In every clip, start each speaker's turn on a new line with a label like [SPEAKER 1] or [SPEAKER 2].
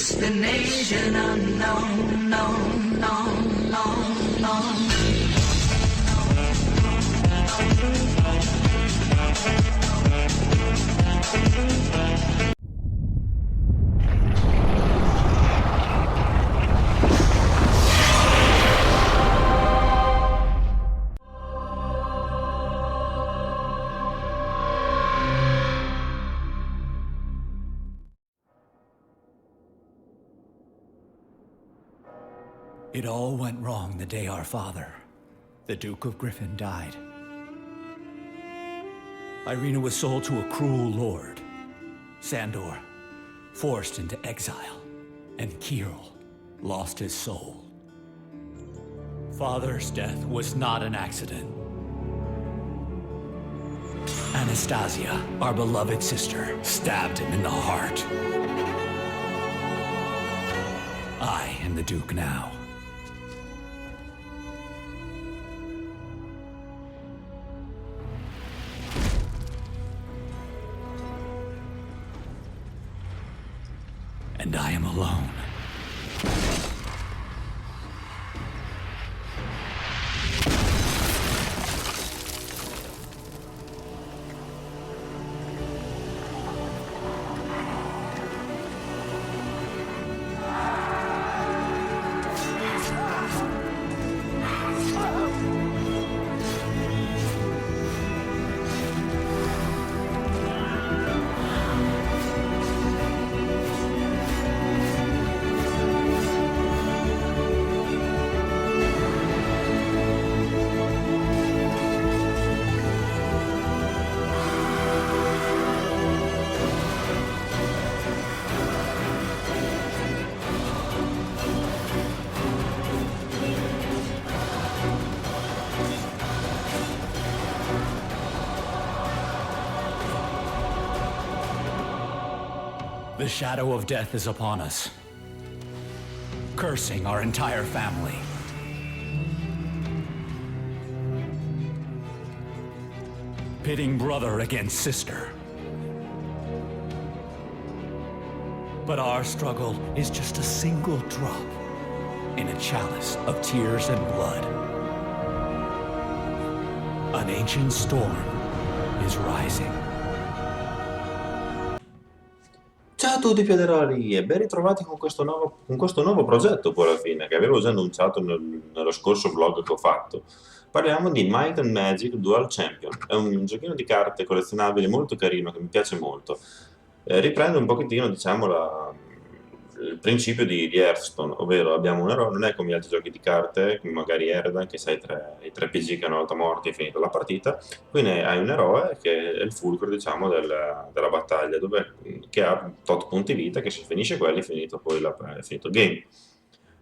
[SPEAKER 1] destination unknown, known, known, known, known.
[SPEAKER 2] It all went wrong the day our father, the Duke of Griffin, died. Irina was sold to a cruel lord, Sandor, forced into exile, and Kirill lost his soul. Father's death was not an accident. Anastasia, our beloved sister, stabbed him in the heart. I am the Duke now. And I am alone. The shadow of death is upon us, cursing our entire family. Pitting brother against sister. But our struggle is just a single drop in a chalice of tears and blood. An ancient storm is rising.
[SPEAKER 3] Ciao a tutti Federali e ben ritrovati con questo nuovo progetto poi alla fine, che avevo già annunciato nello scorso vlog che ho fatto. Parliamo di Might and Magic Dual Champion, è un giochino di carte collezionabili molto carino che mi piace molto. Riprende un pochettino diciamo il principio di Hearthstone, ovvero abbiamo un eroe, non è come gli altri giochi di carte, come magari Eredan che sai i tre PG che hanno volta morti e finita la partita. Qui hai un eroe che è il fulcro diciamo della battaglia, che ha tot punti vita, che se finisce quelli è finito poi è finito il game.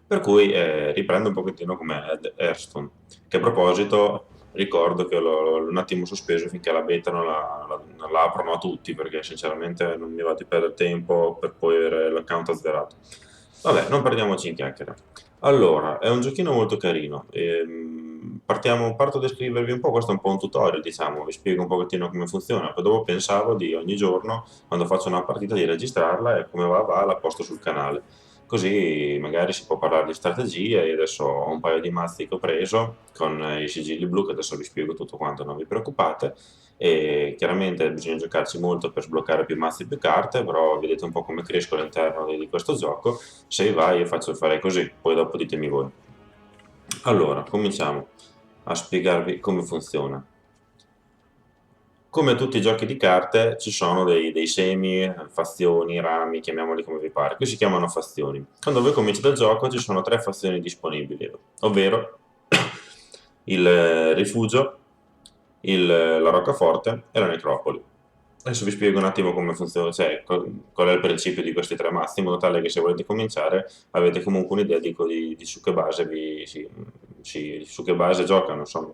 [SPEAKER 3] Per cui riprende un pochettino come Hearthstone, che a proposito ricordo che l'ho un attimo sospeso finché la beta non la aprono a tutti, perché sinceramente non mi va di perdere tempo per poi avere l'account azzerato. Vabbè, non perdiamoci in chiacchiere. Allora, è un giochino molto carino. Parto a descrivervi un po', questo è un po' un tutorial, diciamo, vi spiego un pochettino come funziona, poi dopo pensavo di ogni giorno, quando faccio una partita, di registrarla e come va la posto sul canale. Così magari si può parlare di strategie. Io adesso ho un paio di mazzi che ho preso con i sigilli blu, che adesso vi spiego tutto quanto, non vi preoccupate. E chiaramente bisogna giocarci molto per sbloccare più mazzi e più carte, però vedete un po' come cresco all'interno di questo gioco. Se vi va io faccio fare così, poi dopo ditemi voi. Allora, cominciamo a spiegarvi come funziona. Come tutti i giochi di carte ci sono dei semi, fazioni, rami, chiamiamoli come vi pare. Qui si chiamano fazioni. Quando voi cominciate il gioco ci sono tre fazioni disponibili, ovvero il rifugio, la roccaforte e la necropoli. Adesso vi spiego un attimo come funziona, cioè qual è il principio di questi tre mazzi, in modo tale che se volete cominciare avete comunque un'idea di su che base su che base giocano, insomma.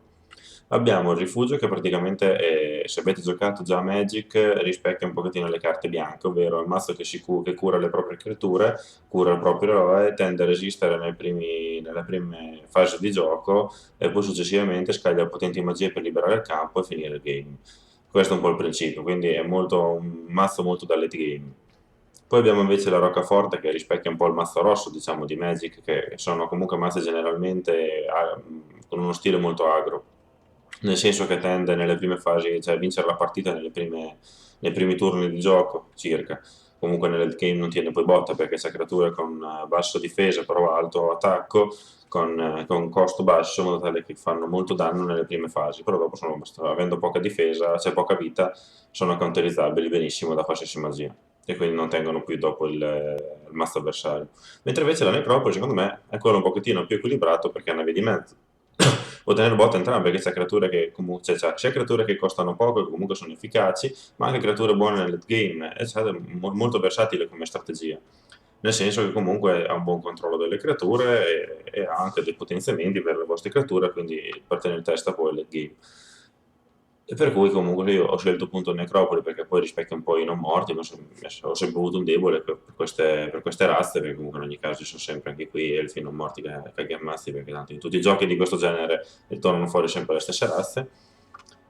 [SPEAKER 3] Abbiamo il rifugio che praticamente se avete giocato già a Magic rispecchia un pochettino le carte bianche, ovvero il mazzo che cura le proprie creature, cura il proprio eroe, tende a resistere nelle prime fasi di gioco e poi successivamente scaglia potenti magie per liberare il campo e finire il game. Questo è un po' il principio, quindi è un mazzo molto da late game. Poi abbiamo invece la roccaforte che rispecchia un po' il mazzo rosso, diciamo, di Magic, che sono comunque mazzi generalmente con uno stile molto agro, nel senso che tende nelle prime fasi, cioè a vincere la partita nei primi turni di gioco, circa. Comunque nel game non tiene poi botta perché c'è creature con basso difesa però alto attacco, con costo basso, in modo tale che fanno molto danno nelle prime fasi, però dopo avendo poca difesa, c'è poca vita, sono counterizzabili benissimo da qualsiasi magia e quindi non tengono più dopo il mazzo avversario. Mentre invece la necropoli, secondo me, è quello un pochettino più equilibrato perché è una via di mezzo. Può tenere botta entrambe, perché c'è creature che comunque, c'è sia creature che costano poco e comunque sono efficaci, ma anche creature buone nel late game, è molto versatile come strategia. Nel senso che comunque ha un buon controllo delle creature e ha anche dei potenziamenti per le vostre creature, quindi per tenere testa poi il late game. E per cui comunque io ho scelto appunto Necropoli perché poi rispecchia un po' i non morti, ma ho sempre avuto un debole per queste razze, perché comunque in ogni caso ci sono sempre anche qui elfi non morti che ammazzi, perché tanto in tutti i giochi di questo genere tornano fuori sempre le stesse razze.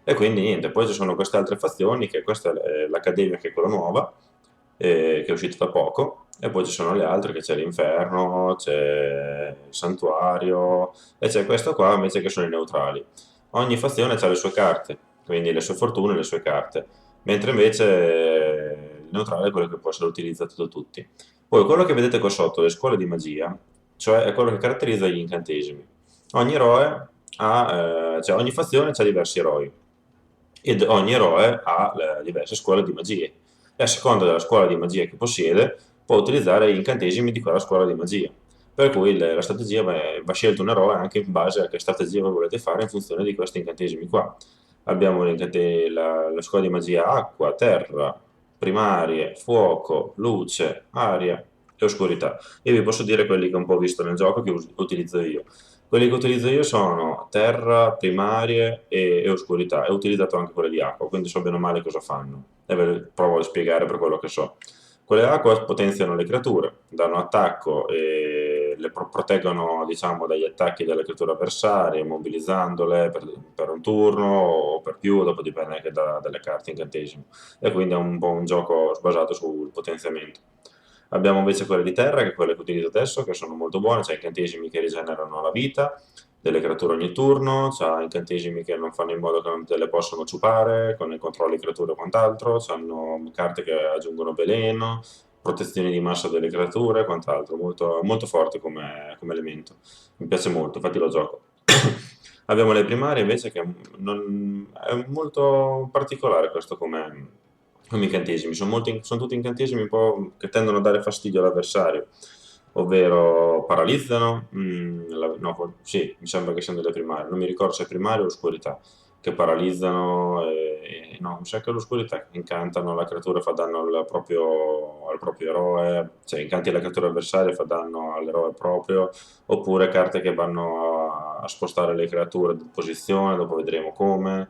[SPEAKER 3] E quindi niente, poi ci sono queste altre fazioni, che questa è l'Accademia, che è quella nuova, che è uscita da poco, e poi ci sono le altre, che c'è l'Inferno, c'è il Santuario, e c'è questo qua invece che sono i neutrali. Ogni fazione ha le sue carte, quindi le sue fortune e le sue carte, mentre invece il neutrale è quello che può essere utilizzato da tutti. Poi quello che vedete qua sotto, le scuole di magia, cioè è quello che caratterizza gli incantesimi. Ogni eroe cioè ogni fazione ha diversi eroi ed ogni eroe ha diverse scuole di magie e a seconda della scuola di magia che possiede può utilizzare gli incantesimi di quella scuola di magia. Per cui la strategia va scelto un eroe anche in base a che strategia voi volete fare in funzione di questi incantesimi qua. Abbiamo la scuola di magia acqua, terra, primarie, fuoco, luce, aria e oscurità. Io vi posso dire quelli che ho un po' visto nel gioco che utilizzo io. Quelli che utilizzo io sono terra, primarie e oscurità. E ho utilizzato anche quelle di acqua, quindi so bene o male cosa fanno. E ve le provo a spiegare per quello che so. Quelle acqua potenziano le creature, danno attacco e le proteggono, diciamo, dagli attacchi delle creature avversarie, mobilizzandole per un turno o per più, dopo dipende anche dalle carte incantesimo. E quindi è un po' un gioco basato sul potenziamento. Abbiamo invece quelle di terra, che è quelle che utilizzo adesso, che sono molto buone, c'è incantesimi che rigenerano la vita delle creature ogni turno, c'ha incantesimi che non fanno in modo che non te le possano ciupare, con i controlli creature e quant'altro, hanno carte che aggiungono veleno, protezioni di massa delle creature e quant'altro, molto, molto forte come elemento. Mi piace molto, infatti lo gioco. Abbiamo le primarie invece che è molto particolare questo come incantesimi, sono tutti incantesimi un po' che tendono a dare fastidio all'avversario, ovvero paralizzano, no, sì, mi sembra che siano delle primarie, non mi ricordo se è primaria o oscurità, che paralizzano, no, mi sa che è l'oscurità, che incantano la creatura, fa danno al proprio eroe, cioè incanti la creatura avversaria e fa danno all'eroe proprio, oppure carte che vanno a spostare le creature di posizione, dopo vedremo come,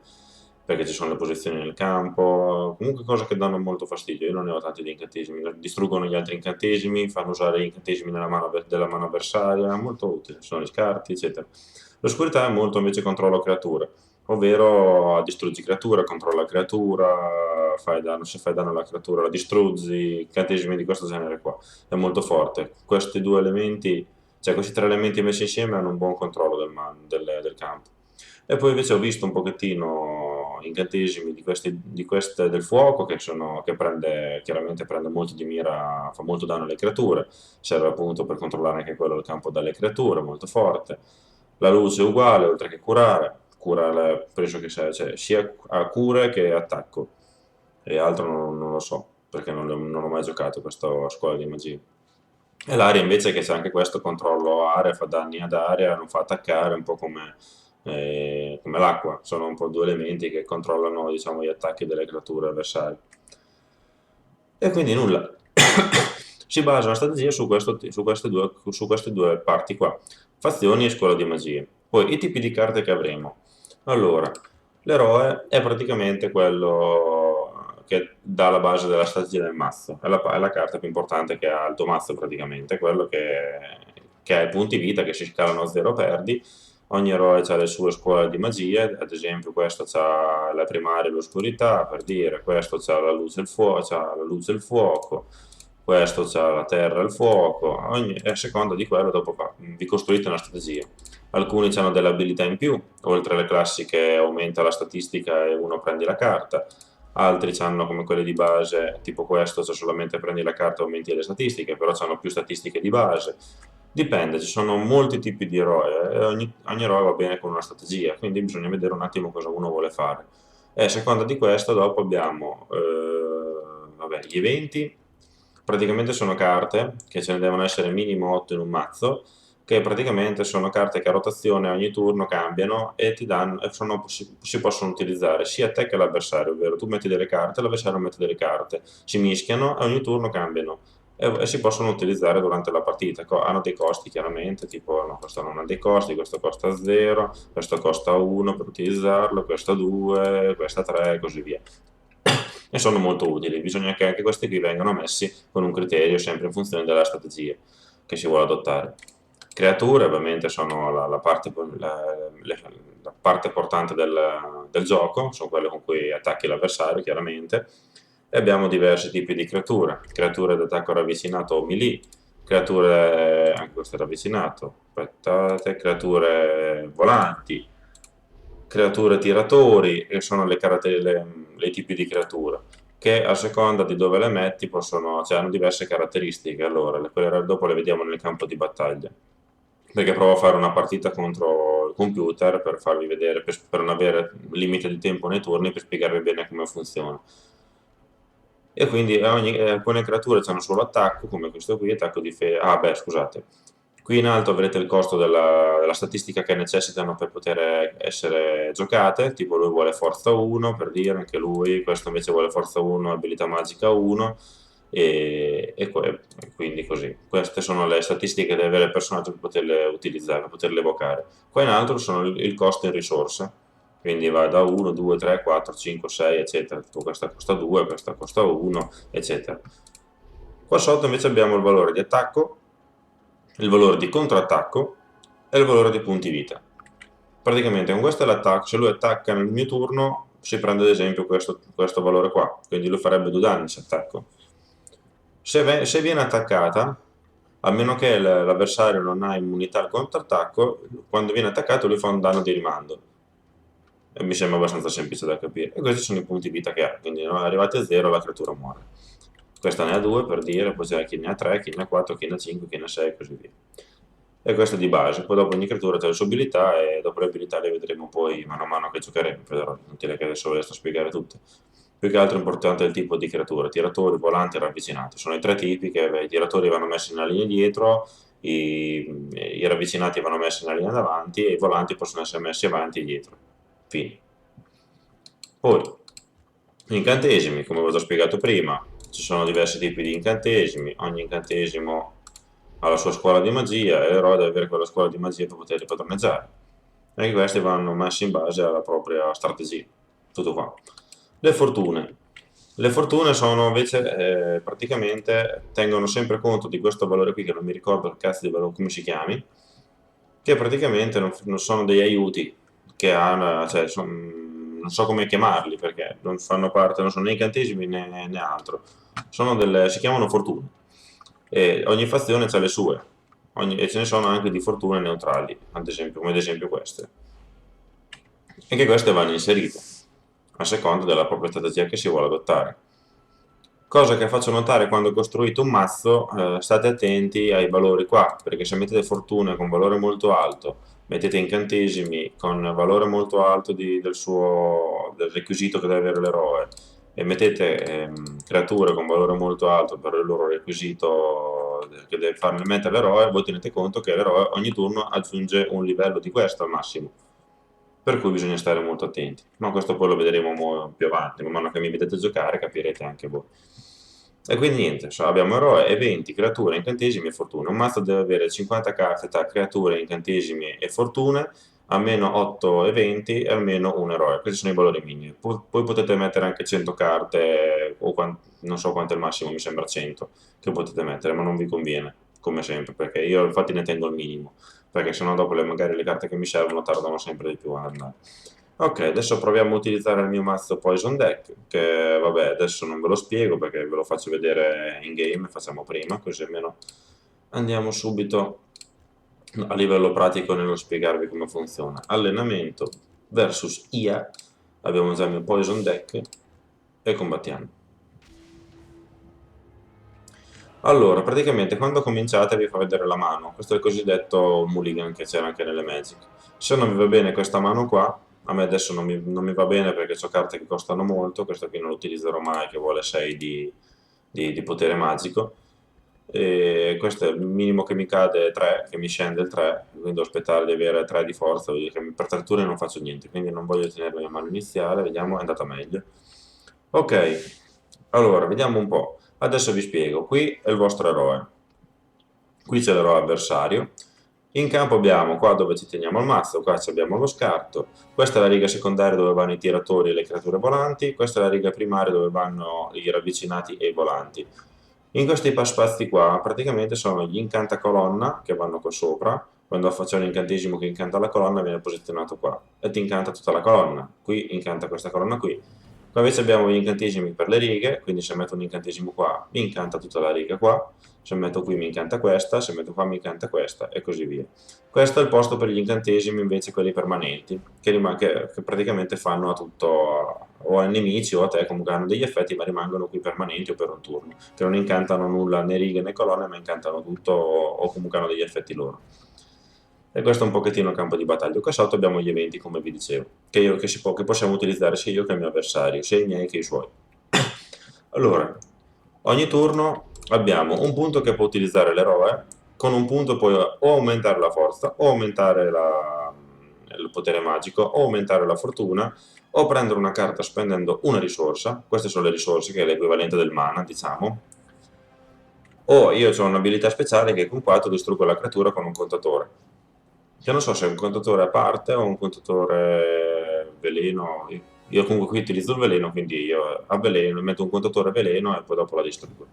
[SPEAKER 3] perché ci sono le posizioni nel campo, comunque cose che danno molto fastidio. Io non ne ho tanti di incantesimi, distruggono gli altri incantesimi, fanno usare gli incantesimi della mano avversaria, molto utile, sono gli scarti, eccetera. L'oscurità è molto invece controllo creature, ovvero distruggi creatura, controlla creatura, se fai danno alla creatura la distruggi, incantesimi di questo genere qua. È molto forte. Questi due elementi, cioè questi tre elementi messi insieme hanno un buon controllo del campo. E poi invece ho visto un pochettino incantesimi di queste del fuoco che chiaramente prende molto di mira, fa molto danno alle creature, serve appunto per controllare anche quello del campo dalle creature, molto forte. La luce è uguale, oltre che curare penso che sia a cure che attacco, e altro non lo so, perché non ho mai giocato a questa scuola di magia. E l'aria invece che c'è anche questo controllo area, fa danni ad aria, non fa attaccare, un po' come l'acqua, sono un po' due elementi che controllano diciamo, gli attacchi delle creature avversarie. E quindi nulla, si basa la strategia su queste due parti qua, fazioni e scuola di magie. Poi i tipi di carte che avremo. Allora, l'eroe è praticamente quello che dà la base della strategia del mazzo, è la carta più importante che ha il tuo mazzo praticamente, quello che ha i punti vita che si scalano a 0 perdi. Ogni eroe ha le sue scuole di magie, ad esempio questo ha la primaria e l'oscurità, per dire, questo ha la luce e il fuoco, questo c'ha la terra e il fuoco, e a seconda di quello dopo vi costruite una strategia. Alcuni hanno delle abilità in più, oltre alle classiche aumenta la statistica e uno prendi la carta, altri hanno come quelle di base, tipo questo, cioè solamente prendi la carta e aumenti le statistiche, però hanno più statistiche di base. Dipende, ci sono molti tipi di eroe e ogni eroe va bene con una strategia, quindi bisogna vedere un attimo cosa uno vuole fare. E a seconda di questo dopo abbiamo vabbè, gli eventi, praticamente sono carte, che ce ne devono essere minimo 8 in un mazzo, che praticamente sono carte che a rotazione ogni turno cambiano e ti danno, si possono utilizzare sia te che l'avversario, ovvero tu metti delle carte, l'avversario mette delle carte, si mischiano e ogni turno cambiano e si possono utilizzare durante la partita. Hanno dei costi chiaramente, tipo no, questo non ha dei costi, questo costa 0, questo costa 1 per utilizzarlo, questo 2, questo 3 e così via. E sono molto utili, bisogna che anche questi qui vengano messi con un criterio sempre in funzione della strategia che si vuole adottare. Creature ovviamente sono la parte portante del gioco, sono quelle con cui attacchi l'avversario chiaramente, e abbiamo diversi tipi di creature d'attacco ravvicinato o melee, creature, anche questo è ravvicinato, aspettate, creature volanti, creature tiratori, che sono i tipi di creature, che a seconda di dove le metti cioè, hanno diverse caratteristiche, allora quelle dopo le vediamo nel campo di battaglia, perché provo a fare una partita contro il computer per farvi vedere, per non avere limite di tempo nei turni, per spiegarvi bene come funziona. E quindi alcune creature hanno solo attacco, come questo qui, attacco difesa. Ah, beh, scusate. Qui in alto avrete il costo della statistica che necessitano per poter essere giocate, tipo lui vuole forza 1, per dire, anche lui, questo invece vuole forza 1, abilità magica 1, e quindi così. Queste sono le statistiche che deve avere il personaggio per poterle utilizzare, per poterle evocare. Qua in alto sono il costo in risorse, quindi va da 1, 2, 3, 4, 5, 6, eccetera. Questa costa 2, questa costa 1, eccetera. Qua sotto invece abbiamo il valore di attacco, il valore di contrattacco e il valore di punti vita. Praticamente con questo è l'attacco, se lui attacca nel mio turno si prende ad esempio questo valore qua, quindi lui farebbe 2 danni se attacco. Se viene attaccata, a meno che l'avversario non ha immunità al contrattacco, quando viene attaccato lui fa un danno di rimando. E mi sembra abbastanza semplice da capire. E questi sono i punti vita che ha, quindi arrivati a 0 la creatura muore. Questa ne ha 2 per dire, poi c'è chi ne ha 3, chi ne ha 4, chi ne ha 5, chi ne ha 6 e così via. E questo è di base, poi dopo ogni creatura ha le sue abilità e dopo le abilità le vedremo poi mano a mano che giocheremo, però inutile che adesso ve le sto a spiegare tutte. Più che altro è importante il tipo di creatura, tiratori, volanti e ravvicinati. Sono i tre tipi che i tiratori vanno messi nella linea dietro, i ravvicinati vanno messi nella linea davanti e i volanti possono essere messi avanti e dietro. Fine. Poi, incantesimi, come vi ho già spiegato prima, ci sono diversi tipi di incantesimi, ogni incantesimo ha la sua scuola di magia e l'eroe deve avere quella scuola di magia per poterli padroneggiare. E questi vanno messi in base alla propria strategia. Tutto qua. Le fortune. Le fortune sono invece praticamente tengono sempre conto di questo valore qui che non mi ricordo il cazzo di valore come si chiami, che praticamente non sono degli aiuti che hanno, cioè non so come chiamarli perché non fanno parte, non sono né incantesimi né altro. Si chiamano fortune. E ogni fazione ha le sue, e ce ne sono anche di fortune neutrali, come ad esempio queste. E che queste vanno inserite a seconda della propria strategia che si vuole adottare. Cosa che faccio notare quando costruite un mazzo, state attenti ai valori qua, perché se mettete fortune con valore molto alto, mettete incantesimi con valore molto alto del requisito che deve avere l'eroe, e mettete creature con valore molto alto per il loro requisito che deve farne mettere l'eroe, voi tenete conto che l'eroe ogni turno aggiunge un livello di questo al massimo, per cui bisogna stare molto attenti, ma questo poi lo vedremo più avanti, man mano che mi vedete giocare capirete anche voi. E quindi niente, abbiamo eroe, eventi, creature, incantesimi e fortune. Un mazzo deve avere 50 carte tra creature, incantesimi e fortune, almeno 8 eventi e almeno un eroe. Questi sono i valori minimi. Poi potete mettere anche 100 carte, o non so quanto è il massimo, mi sembra 100, che potete mettere, ma non vi conviene, come sempre, perché io infatti ne tengo il minimo, perché sennò dopo magari le carte che mi servono tardano sempre di più ad andare. Ok, adesso proviamo a utilizzare il mio mazzo Poison Deck, che vabbè, adesso non ve lo spiego perché ve lo faccio vedere in game, facciamo prima, così almeno andiamo subito a livello pratico nello spiegarvi come funziona. Allenamento versus IA, abbiamo già il mio Poison Deck e combattiamo. Allora, praticamente quando cominciate vi fa vedere la mano, questo è il cosiddetto mulligan che c'era anche nelle Magic. Se non vi va bene questa mano qua, a me adesso non mi va bene perché ho carte che costano molto, questo qui non lo utilizzerò mai, che vuole 6 di potere magico, e questo è il minimo che mi cade è 3, che mi scende il 3, quindi devo aspettare di avere 3 di forza, vuol dire che per 3 turni non faccio niente, quindi non voglio tenere la mia mano iniziale, vediamo, è andata meglio. Ok, allora, vediamo un po'. Adesso vi spiego, qui è il vostro eroe, qui c'è l'eroe avversario, in campo abbiamo qua dove ci teniamo il mazzo, qua abbiamo lo scarto, questa è la riga secondaria dove vanno i tiratori e le creature volanti, questa è la riga primaria dove vanno i ravvicinati e i volanti. In questi spazi qua praticamente sono gli incanta colonna che vanno qua sopra, quando faccio un incantesimo che incanta la colonna viene posizionato qua e ti incanta tutta la colonna, qui incanta questa colonna qui. Qua invece abbiamo gli incantesimi per le righe, quindi se metto un incantesimo qua mi incanta tutta la riga qua, se metto qui mi incanta questa, se metto qua mi incanta questa e così via. Questo è il posto per gli incantesimi invece quelli permanenti, che praticamente fanno a tutto, o ai nemici o a te, comunque hanno degli effetti ma rimangono qui permanenti o per un turno, che non incantano nulla né righe né colonne ma incantano tutto o comunque hanno degli effetti loro. E questo è un pochettino il campo di battaglia. Qua sotto abbiamo gli eventi, come vi dicevo, che possiamo utilizzare sia io che il mio avversario, sia i miei che i suoi. Allora, ogni turno abbiamo un punto che può utilizzare l'eroe, con un punto puoi o aumentare la forza, o aumentare il potere magico, o aumentare la fortuna, o prendere una carta spendendo una risorsa, queste sono le risorse che è l'equivalente del mana, diciamo, o io ho un'abilità speciale che con 4 distruggo la creatura con un contatore. Che non so se è un contatore a parte o un contatore veleno. Io comunque qui utilizzo il veleno, quindi io avveleno, metto un contatore veleno e poi dopo la distruggo.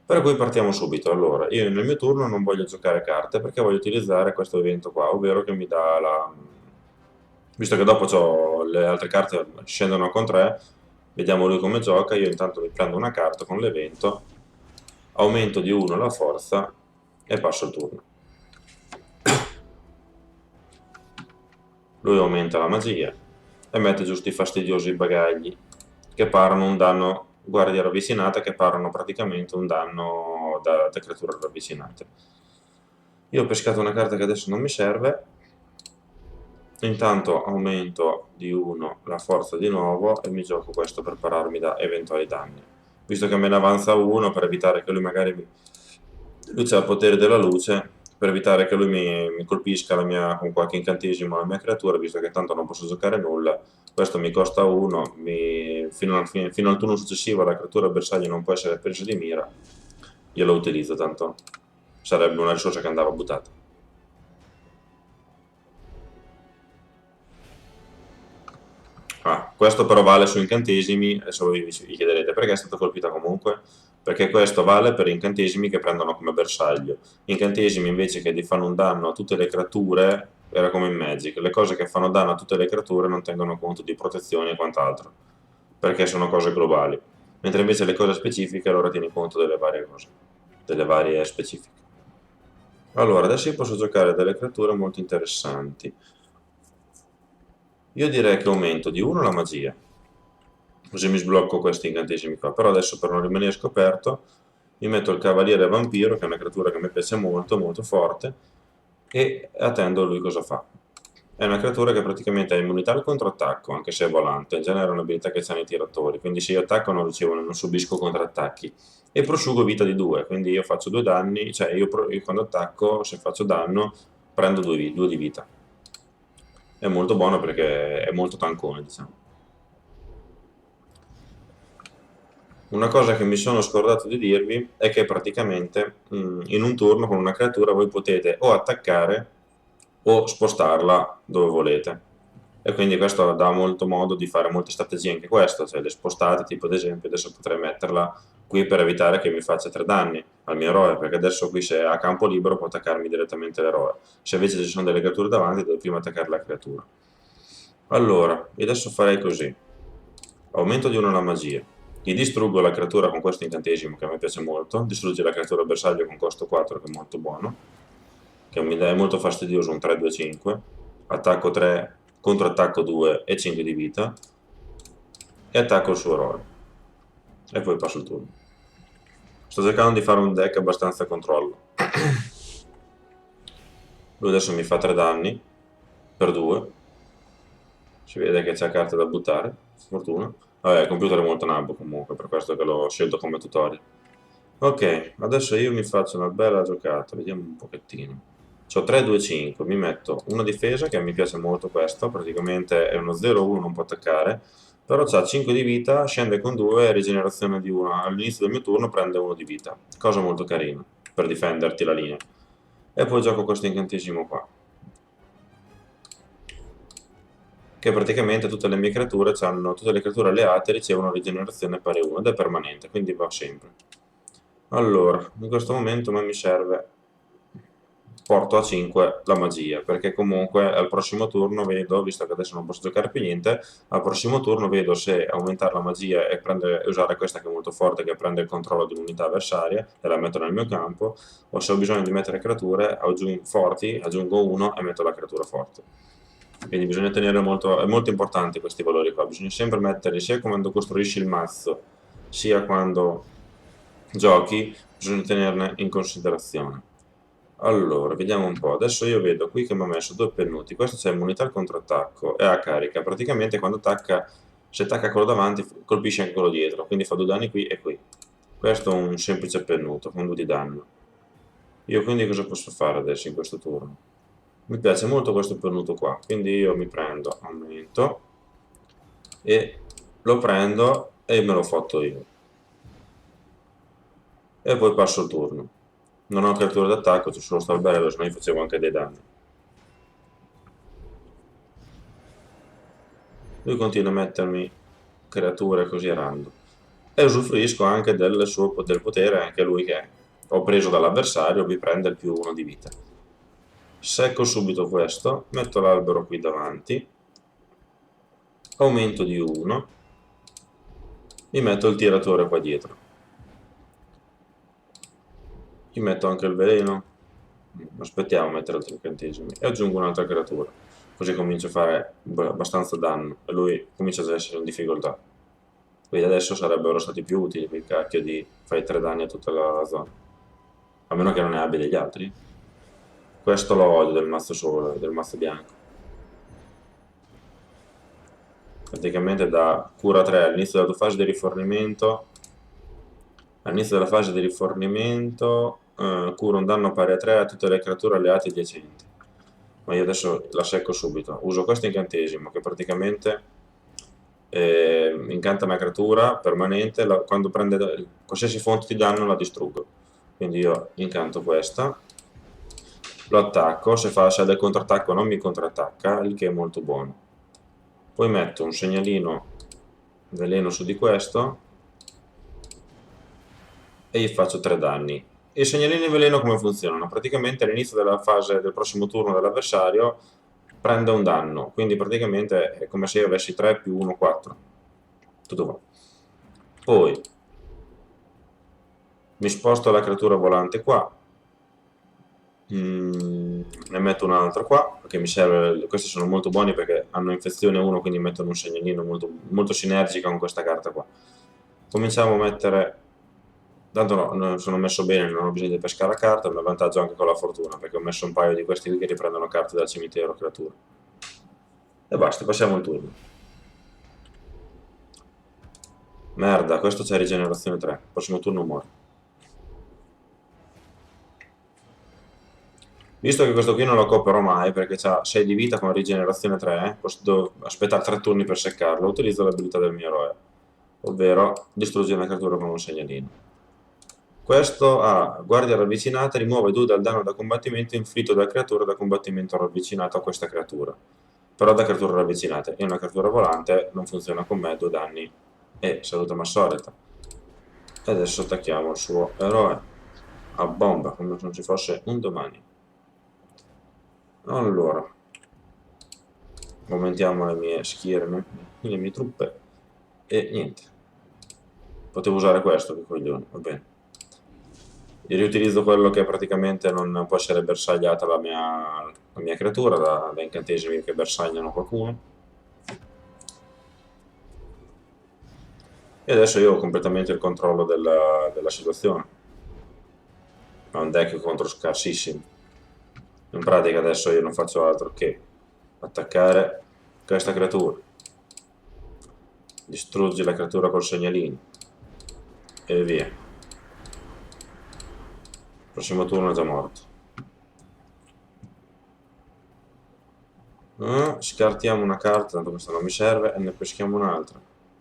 [SPEAKER 3] Per cui partiamo subito. Allora, io nel mio turno non voglio giocare carte perché voglio utilizzare questo evento qua, ovvero che mi dà la... Visto che dopo le altre carte scendono con 3, vediamo lui come gioca, io intanto mi prendo una carta con l'evento, aumento di 1 la forza e passo il turno. Lui aumenta la magia e mette giusto i fastidiosi bagagli che parano un danno guardia ravvicinata, che parano praticamente un danno da creature ravvicinate. Io ho pescato una carta che adesso non mi serve, intanto aumento di 1 la forza di nuovo e mi gioco questo per pararmi da eventuali danni. Visto che me ne avanza uno, per evitare che lui magari lui c'ha il potere della luce, per evitare che lui mi colpisca con qualche incantesimo la mia creatura, visto che tanto non posso giocare nulla, questo mi costa 1, fino al turno successivo la creatura bersaglio non può essere presa di mira, io lo utilizzo, tanto sarebbe una risorsa che andava buttata. Questo però vale su incantesimi, adesso voi vi chiederete perché è stata colpita comunque, perché questo vale per incantesimi che prendono come bersaglio. Incantesimi invece che fanno un danno a tutte le creature, era come in Magic, le cose che fanno danno a tutte le creature non tengono conto di protezione e quant'altro, perché sono cose globali, mentre invece le cose specifiche allora tieni conto delle varie cose, delle varie specifiche. Allora, adesso io posso giocare delle creature molto interessanti. Io direi che aumento di 1 la magia, così mi sblocco questi incantesimi qua, però adesso per non rimanere scoperto mi metto il cavaliere vampiro, che è una creatura che mi piace molto, molto forte, e attendo lui cosa fa. È una creatura che praticamente ha immunità al contrattacco, anche se è volante, in genere è un'abilità che hanno i tiratori, quindi se io attacco non subisco contrattacchi. E prosciugo vita di 2, quindi io faccio 2 danni, cioè io quando attacco, se faccio danno, prendo 2 di vita. È molto buono perché è molto tankone, diciamo. Una cosa che mi sono scordato di dirvi è che praticamente in un turno con una creatura voi potete o attaccare o spostarla dove volete. E quindi questo dà molto modo di fare molte strategie anche questo, cioè le spostate, tipo ad esempio adesso potrei metterla qui per evitare che mi faccia 3 danni al mio eroe, perché adesso qui se ha campo libero può attaccarmi direttamente l'eroe. Se invece ci sono delle creature davanti devo prima attaccare la creatura. Allora, io adesso farei così. Aumento di 1 la magia. Gli distruggo la creatura con questo incantesimo che a me piace molto. Distrugge la creatura bersaglio con costo 4 che è molto buono. Che mi dà molto fastidioso un 3-2-5. Attacco 3, contrattacco 2 e 5 di vita. E attacco il suo eroe. E poi passo il turno. Sto cercando di fare un deck abbastanza controllo. Lui adesso mi fa 3 danni per 2. Si vede che c'è carte da buttare, sfortuna. Vabbè, il computer è molto nabbo comunque, per questo che l'ho scelto come tutorial. Ok, adesso io mi faccio una bella giocata, vediamo un pochettino. Ho 3-2-5, mi metto una difesa, che mi piace molto questo, praticamente è uno 0-1, non può attaccare, però ha 5 di vita, scende con 2, rigenerazione di 1. All'inizio del mio turno prende 1 di vita, cosa molto carina, per difenderti la linea. E poi gioco questo incantesimo qua, che praticamente tutte le mie creature tutte le creature alleate ricevono rigenerazione pari 1 ed è permanente, quindi va sempre. Allora, in questo momento a me mi serve, porto a 5 la magia, perché comunque al prossimo turno vedo, visto che adesso non posso giocare più niente, al prossimo turno vedo se aumentare la magia e usare questa che è molto forte, che prende il controllo di un'unità avversaria e la metto nel mio campo, o se ho bisogno di mettere creature forti, aggiungo 1 e metto la creatura forte. Quindi bisogna tenere molto, è molto importante questi valori qua, bisogna sempre metterli sia quando costruisci il mazzo, sia quando giochi, bisogna tenerne in considerazione. Allora, vediamo un po', adesso io vedo qui che mi ha messo 2 pennuti, questo c'è immunità al contrattacco e a carica, praticamente quando attacca, se attacca quello davanti colpisce anche quello dietro, quindi fa 2 danni qui e qui. Questo è un semplice pennuto con 2 di danno. Io quindi cosa posso fare adesso in questo turno? Mi piace molto questo pennuto qua, quindi io mi prendo, aumento e lo prendo e me lo fotto io. E poi passo il turno. Non ho creature d'attacco, c'è solo sto alberello, se no gli facevo anche dei danni. Lui continua a mettermi creature così a random. E usufruisco anche del potere, anche lui che ho preso dall'avversario, mi prende il più 1 di vita. Secco subito questo, metto l'albero qui davanti, aumento di 1, mi metto il tiratore qua dietro. Gli metto anche il veleno, aspettiamo a mettere altri incantesimi e aggiungo un'altra creatura, così comincio a fare abbastanza danno e lui comincia ad essere in difficoltà. Quindi adesso sarebbero stati più utili quel cacchio di fai 3 danni a tutta la zona, a meno che non ne abbia degli altri. Questo lo odio del mazzo solo, del mazzo bianco. Praticamente da cura 3 all'inizio della tua fase di rifornimento, cura un danno pari a 3 a tutte le creature alleate adiacenti. Ma io adesso la secco subito. Uso questo incantesimo che praticamente incanta una creatura permanente, quando prende qualsiasi fonte di danno la distruggo. Quindi io incanto questa, lo attacco, se ha del contrattacco non mi contrattacca, il che è molto buono. Poi metto un segnalino veleno su di questo e gli faccio 3 danni. I segnalini veleno come funzionano? Praticamente all'inizio della fase del prossimo turno dell'avversario prende un danno, quindi praticamente è come se io avessi 3 più 1, 4. Tutto qua. Poi mi sposto la creatura volante qua, ne metto un'altra qua, perché mi serve, questi sono molto buoni perché hanno infezione 1, quindi mettono un segnalino molto, molto sinergica con questa carta qua. Cominciamo a mettere, tanto no, sono messo bene, non ho bisogno di pescare a carta, ma vantaggio anche con la fortuna, perché ho messo un paio di questi qui che riprendono carte dal cimitero creatura. E basta, passiamo il turno. Merda, questo c'è rigenerazione 3, prossimo turno muore. Visto che questo qui non lo cooperò mai perché ha 6 di vita con rigenerazione 3, devo aspettare 3 turni per seccarlo, utilizzo l'abilità del mio eroe, ovvero distruggere una creatura con un segnalino. Questo ha guardia ravvicinata, rimuove 2 dal danno da combattimento inflitto da creatura da combattimento ravvicinato a questa creatura. Però da creatura ravvicinata, è una creatura volante, non funziona con me, 2 danni e saluta Massoreta. E adesso attacchiamo il suo eroe a bomba, come se non ci fosse un domani. Allora, aumentiamo le mie schiere, le mie truppe, e niente. Potevo usare questo, che coglione, va bene. E riutilizzo quello che praticamente non può essere bersagliata la mia creatura da incantesimi che bersagliano qualcuno. E adesso io ho completamente il controllo della situazione. Ho un deck contro scarsissimo. In pratica adesso io non faccio altro che attaccare questa creatura, distruggi la creatura col segnalino e via. Prossimo turno è già morto. Scartiamo una carta, tanto questa non mi serve, e ne peschiamo un'altra.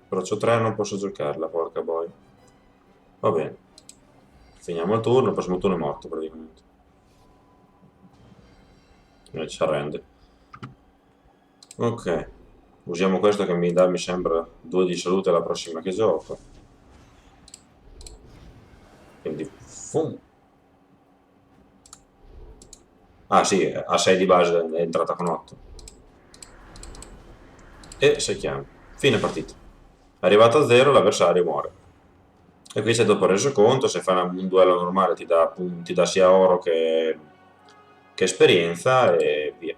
[SPEAKER 3] Però c'ho 3, non posso giocarla, porca boia. Va bene. Finiamo il turno, il prossimo turno è morto praticamente. Ci arrende. Ok. Usiamo questo che mi dà, mi sembra, 2 di salute la prossima che gioco. Quindi, fum. Ah sì, a 6 di base è entrata con 8. E secchiamo. Fine partita. Arrivato a 0 l'avversario muore. E qui c'è dopo reso conto, se fai un duello normale ti dà sia oro che esperienza e via.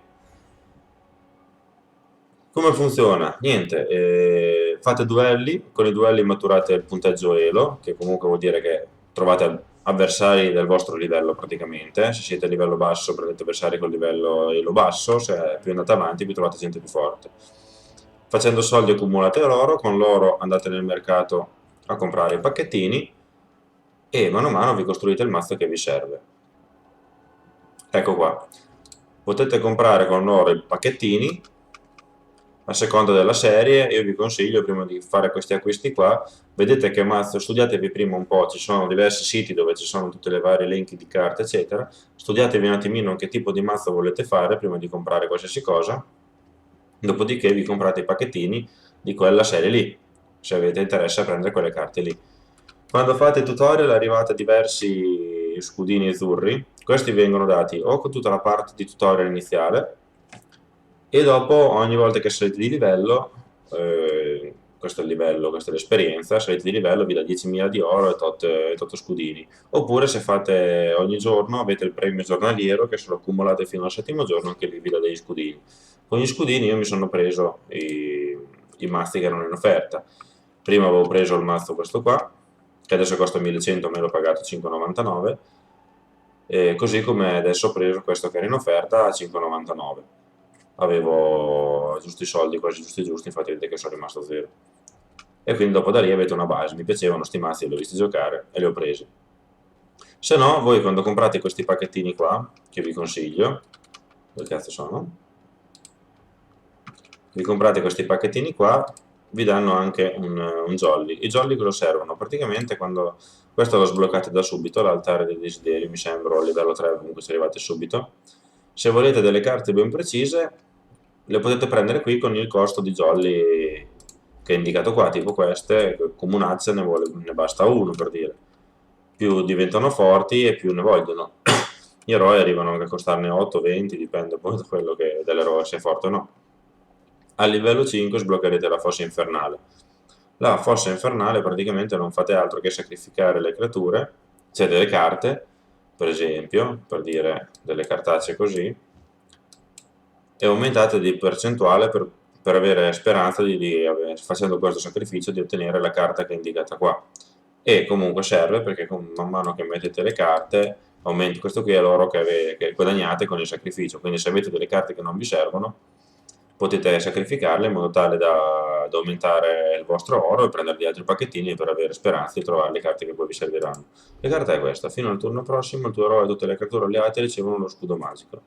[SPEAKER 3] Come funziona? Niente, fate duelli, con i duelli maturate il punteggio Elo, che comunque vuol dire che trovate avversari del vostro livello praticamente. Se siete a livello basso prendete avversari con livello Elo basso, se più andate avanti più trovate gente più forte. Facendo soldi accumulate l'oro, con l'oro andate nel mercato a comprare i pacchettini e mano a mano vi costruite il mazzo che vi serve. Ecco qua, potete comprare con l'oro i pacchettini a seconda della serie. Io vi consiglio, prima di fare questi acquisti qua, vedete che mazzo, studiatevi prima un po', ci sono diversi siti dove ci sono tutte le varie elenchi di carte eccetera, studiatevi un attimino che tipo di mazzo volete fare prima di comprare qualsiasi cosa, dopodiché vi comprate i pacchettini di quella serie lì, se avete interesse a prendere quelle carte lì. Quando fate il tutorial arrivate a diversi scudini azzurri, questi vengono dati o con tutta la parte di tutorial iniziale, e dopo ogni volta che salite di livello, questo è il livello, questa è l'esperienza, salite di livello vi dà 10.000 di oro e tot scudini. Oppure se fate ogni giorno avete il premio giornaliero che se lo accumulate fino al 7° giorno anche lì vi dà degli scudini. Con gli scudini io mi sono preso i mazzi che erano in offerta. Prima avevo preso il mazzo questo qua, che adesso costa 1100, me l'ho pagato 5,99, e così come adesso ho preso questo che era in offerta a 5,99. Avevo giusti i soldi, quasi giusti, infatti vedete che sono rimasto a 0. E quindi dopo da lì avete una base, mi piacevano sti mazzi, li ho visti giocare e li ho presi. Se no, voi quando comprate questi pacchettini qua, che vi consiglio, dove cazzo sono? Vi comprate questi pacchettini qua, vi danno anche un jolly. I jolly cosa servono? Praticamente quando questo lo sbloccate da subito, l'altare dei desideri, mi sembra, a livello 3, comunque ci arrivate subito. Se volete delle carte ben precise, le potete prendere qui con il costo di jolly che è indicato qua, tipo queste, comunazze ne basta uno per dire. Più diventano forti e più ne vogliono. Gli eroi arrivano anche a costarne 8, 20, dipende poi da quello che dell'eroe se è forte o no. A livello 5 sbloccherete la fossa infernale. La fossa infernale praticamente non fate altro che sacrificare le creature, cioè delle carte, per esempio, per dire delle cartacce così, e aumentate di percentuale per avere speranza facendo questo sacrificio di ottenere la carta che è indicata qua. E comunque serve perché man mano che mettete le carte aumenti, questo qui è l'oro che guadagnate con il sacrificio, quindi se avete delle carte che non vi servono potete sacrificarle in modo tale da aumentare il vostro oro e prendere gli altri pacchettini per avere speranza di trovare le carte che poi vi serviranno. La carta è questa: fino al turno prossimo il tuo eroe e tutte le creature alleate ricevono uno scudo magico.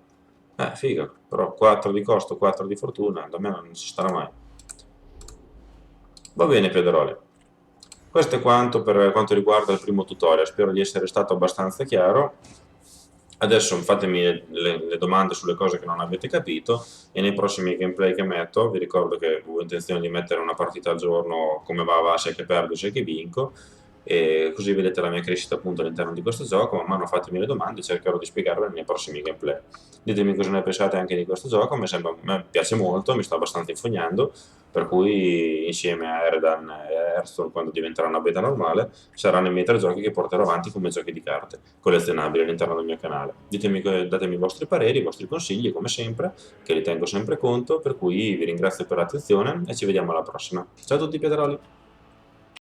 [SPEAKER 3] Figa, però 4 di costo, 4 di fortuna, da me non ci starà mai. Va bene, Pederoli. Questo è quanto per quanto riguarda il primo tutorial, spero di essere stato abbastanza chiaro. Adesso fatemi le domande sulle cose che non avete capito e nei prossimi gameplay che metto, vi ricordo che ho intenzione di mettere una partita al giorno, come va sia che perdo sia che vinco, e così vedete la mia crescita appunto all'interno di questo gioco. Man mano fatemi le domande e cercherò di spiegarle nei miei prossimi gameplay. Ditemi cosa ne pensate anche di questo gioco, a me piace molto, mi sto abbastanza infognando, per cui insieme a Eredan e Hearthstone, quando diventerà una beta normale, saranno i miei tre giochi che porterò avanti come giochi di carte collezionabili all'interno del mio canale. Datemi i vostri pareri, i vostri consigli, come sempre, che li tengo sempre conto, per cui vi ringrazio per l'attenzione e ci vediamo alla prossima. Ciao a tutti, Pietroli!